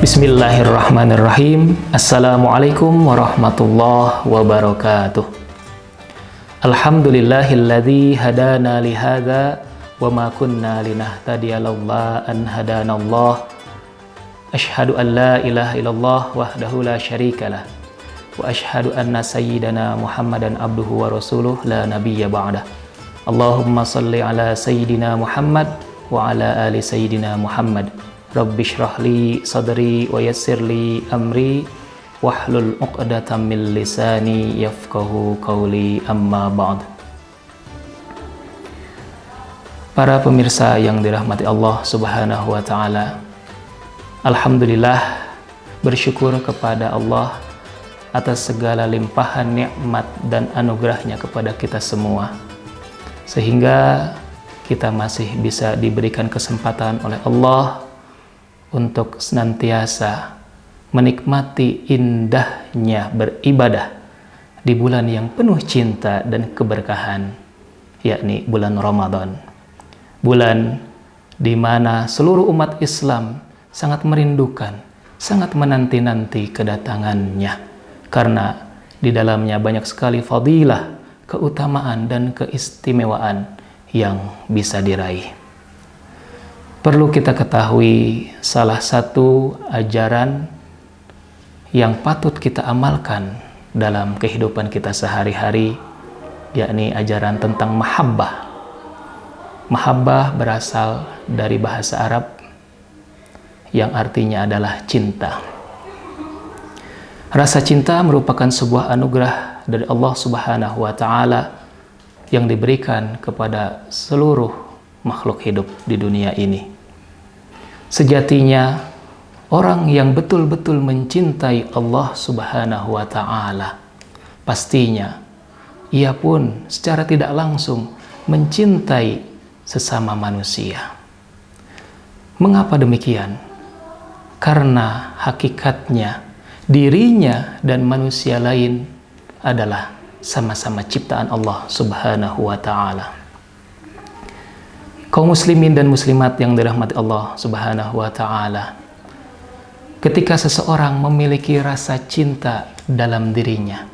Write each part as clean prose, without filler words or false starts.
Bismillahirrahmanirrahim. Assalamualaikum warahmatullahi wabarakatuh. Alhamdulillahilladzi hadana lihadza wa ma kunna linahtadiya laula an hadanallah. Asyhadu an la ilaha illallah wahdahu la syarikalah wa asyhadu anna sayyidana Muhammadan abduhu wa rasuluh la nabiyya ba'dah. Allahumma salli ala sayyidina Muhammad wa ala ali sayyidina Muhammad. Rabbi shrah li sadri wa yassir li amri wahlul 'uqdatam min lisani yafqahu qawli, amma ba'd. Para pemirsa yang dirahmati Allah Subhanahu wa taala, alhamdulillah, bersyukur kepada Allah atas segala limpahan nikmat dan anugerahnya kepada kita semua, sehingga kita masih bisa diberikan kesempatan oleh Allah untuk senantiasa menikmati indahnya beribadah di bulan yang penuh cinta dan keberkahan, yakni bulan Ramadan. Bulan di mana seluruh umat Islam sangat merindukan, sangat menanti-nanti kedatangannya, karena di dalamnya banyak sekali fadilah, keutamaan dan keistimewaan yang bisa diraih. Perlu kita ketahui, salah satu ajaran yang patut kita amalkan dalam kehidupan kita sehari-hari, yakni ajaran tentang mahabbah. Mahabbah berasal dari bahasa Arab yang artinya adalah cinta. Rasa cinta merupakan sebuah anugerah dari Allah Subhanahu wa taala yang diberikan kepada seluruh makhluk hidup di dunia ini. Sejatinya, orang yang betul-betul mencintai Allah Subhanahu wa ta'ala, pastinya ia pun secara tidak langsung mencintai sesama manusia. Mengapa demikian? Karena hakikatnya dirinya dan manusia lain adalah sama-sama ciptaan Allah Subhanahu wa ta'ala. Kaum muslimin dan muslimat yang dirahmati Allah Subhanahu wa ta'ala, ketika seseorang memiliki rasa cinta dalam dirinya,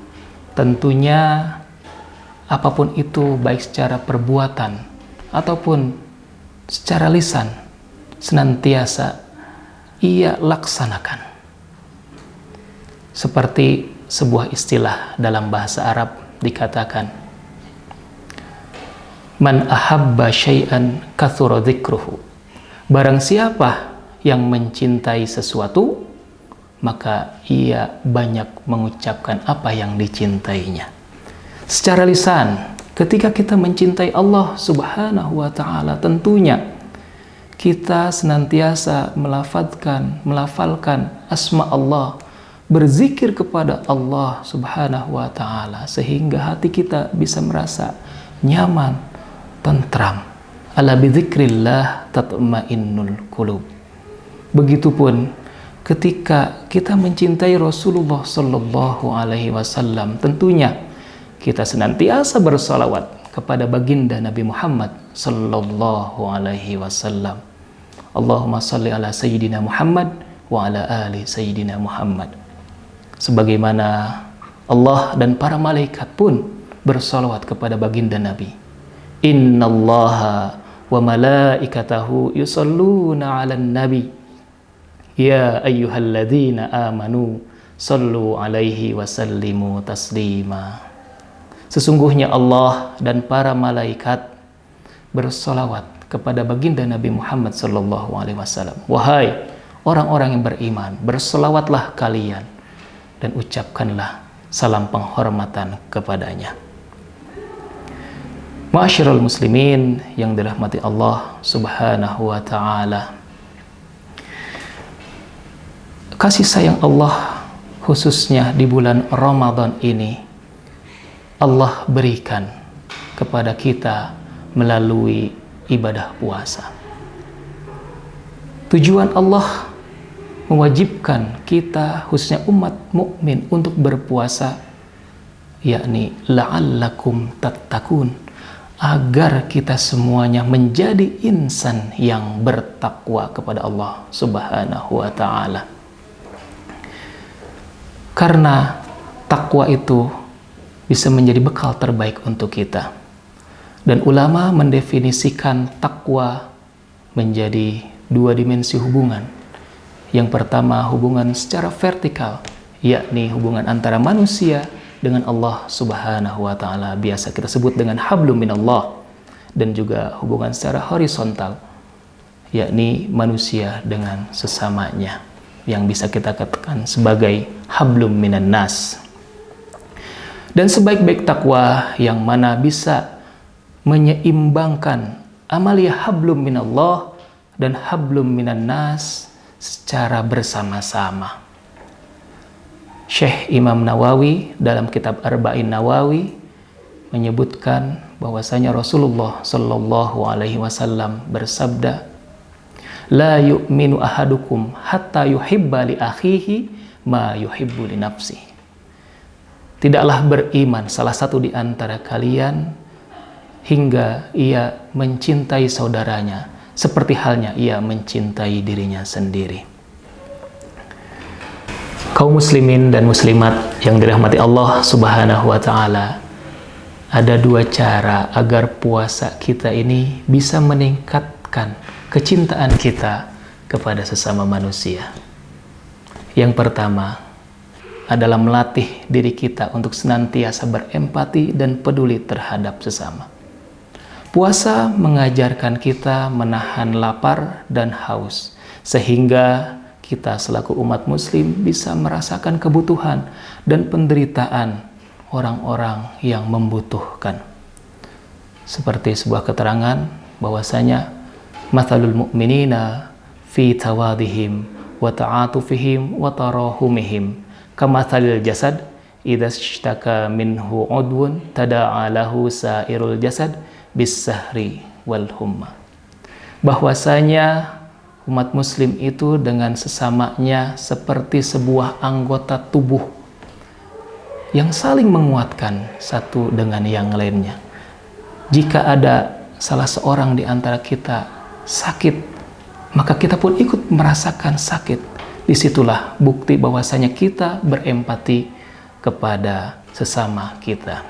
tentunya apapun itu, baik secara perbuatan ataupun secara lisan, senantiasa ia laksanakan. Seperti sebuah istilah dalam bahasa Arab dikatakan, man ahabba syai'an kathura dzikruhu. Barang siapa yang mencintai sesuatu, maka ia banyak mengucapkan apa yang dicintainya. Secara lisan, ketika kita mencintai Allah Subhanahu wa ta'ala, tentunya kita senantiasa melafalkan asma Allah, berzikir kepada Allah Subhanahu wa ta'ala, sehingga hati kita bisa merasa nyaman, tentram. Ala bidzikrillah tatma'innul qulub. Begitupun ketika kita mencintai Rasulullah sallallahu alaihi wasallam, tentunya kita senantiasa bersalawat kepada baginda Nabi Muhammad sallallahu alaihi wasallam. Allahumma salli ala sayyidina Muhammad wa ala ali sayyidina Muhammad. Sebagaimana Allah dan para malaikat pun bersalawat kepada baginda Nabi. Innallaha wa malaikatahu yusalluna 'alan nabi ya ayyuhalladzina amanu sallu 'alaihi wa sallimu taslima. Sesungguhnya Allah dan para malaikat bersolawat kepada baginda Nabi Muhammad sallallahu alaihi wasallam. Wahai orang-orang yang beriman, bersolawatlah kalian dan ucapkanlah salam penghormatan kepadanya. Ma'asyiral muslimin yang dirahmati Allah Subhanahu wa ta'ala, kasih sayang Allah khususnya di bulan Ramadan ini Allah berikan kepada kita melalui ibadah puasa. Tujuan Allah mewajibkan kita, khususnya umat mukmin, untuk berpuasa, yakni la'allakum tattaqun, agar kita semuanya menjadi insan yang bertakwa kepada Allah Subhanahu wa ta'ala. Karena takwa itu bisa menjadi bekal terbaik untuk kita. Dan ulama mendefinisikan takwa menjadi dua dimensi hubungan. Yang pertama, hubungan secara vertikal, yakni hubungan antara manusia dengan Allah Subhanahu wa Ta'ala, biasa kita sebut dengan hablum minallah. Dan juga hubungan secara horizontal, yakni manusia dengan sesamanya, yang bisa kita katakan sebagai hablum minan nas. Dan sebaik-baik takwa yang mana bisa menyeimbangkan amalia hablum minallah dan hablum minan nas secara bersama-sama. Syekh Imam Nawawi dalam kitab Arba'in Nawawi menyebutkan bahwasanya Rasulullah Shallallahu Alaihi Wasallam bersabda, la yu'minu ahadukum hatta yuhibba li akhihi ma yuhibbu li nafsihi. Tidaklah beriman salah satu di antara kalian hingga ia mencintai saudaranya seperti halnya ia mencintai dirinya sendiri. Kaum muslimin dan muslimat yang dirahmati Allah Subhanahu wa Ta'ala, ada dua cara agar puasa kita ini bisa meningkatkan kecintaan kita kepada sesama manusia. Yang pertama adalah melatih diri kita untuk senantiasa berempati dan peduli terhadap sesama. Puasa mengajarkan kita menahan lapar dan haus, sehingga kita selaku umat muslim bisa merasakan kebutuhan dan penderitaan orang-orang yang membutuhkan. Seperti sebuah keterangan bahwasanya mathalul mu'minina fi tawadihim wa ta'atufihim wa tarahumihim kamathalil jasad idza ishtaka minhu udwun tada'a lahu sairul jasad bis-sahri wal humma. Bahwasanya umat muslim itu dengan sesamanya seperti sebuah anggota tubuh yang saling menguatkan satu dengan yang lainnya. Jika ada salah seorang di antara kita sakit, maka kita pun ikut merasakan sakit. Disitulah bukti bahwasanya kita berempati kepada sesama kita.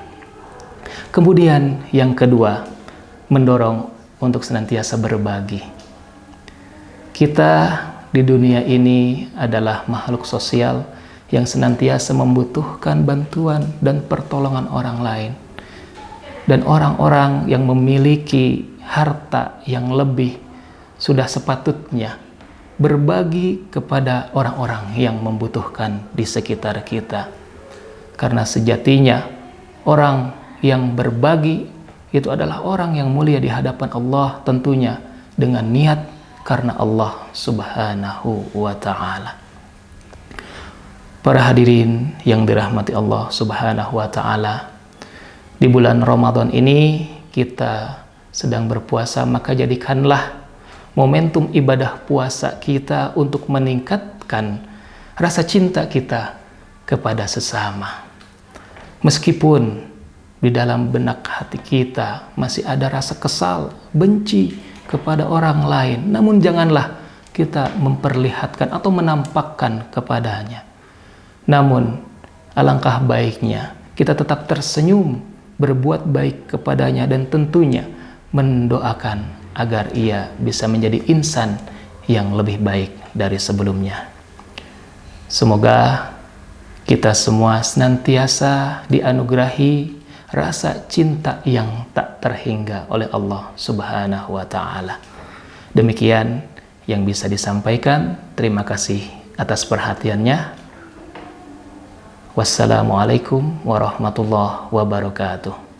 Kemudian yang kedua, mendorong untuk senantiasa berbagi. Kita di dunia ini adalah makhluk sosial yang senantiasa membutuhkan bantuan dan pertolongan orang lain. Dan orang-orang yang memiliki harta yang lebih sudah sepatutnya berbagi kepada orang-orang yang membutuhkan di sekitar kita. Karena sejatinya orang yang berbagi itu adalah orang yang mulia di hadapan Allah, tentunya dengan niat karena Allah Subhanahu wa Ta'ala. Para hadirin yang dirahmati Allah Subhanahu wa Ta'ala, di bulan Ramadan ini kita sedang berpuasa, maka jadikanlah momentum ibadah puasa kita untuk meningkatkan rasa cinta kita kepada sesama. Meskipun di dalam benak hati kita masih ada rasa kesal, benci kepada orang lain, namun janganlah kita memperlihatkan atau menampakkan kepadanya. Namun alangkah baiknya kita tetap tersenyum, berbuat baik kepadanya, dan tentunya mendoakan agar ia bisa menjadi insan yang lebih baik dari sebelumnya. Semoga kita semua senantiasa dianugerahi rasa cinta yang tak terhingga oleh Allah Subhanahu wa Ta'ala. Demikian yang bisa disampaikan. Terima kasih atas perhatiannya. Wassalamualaikum warahmatullahi wabarakatuh.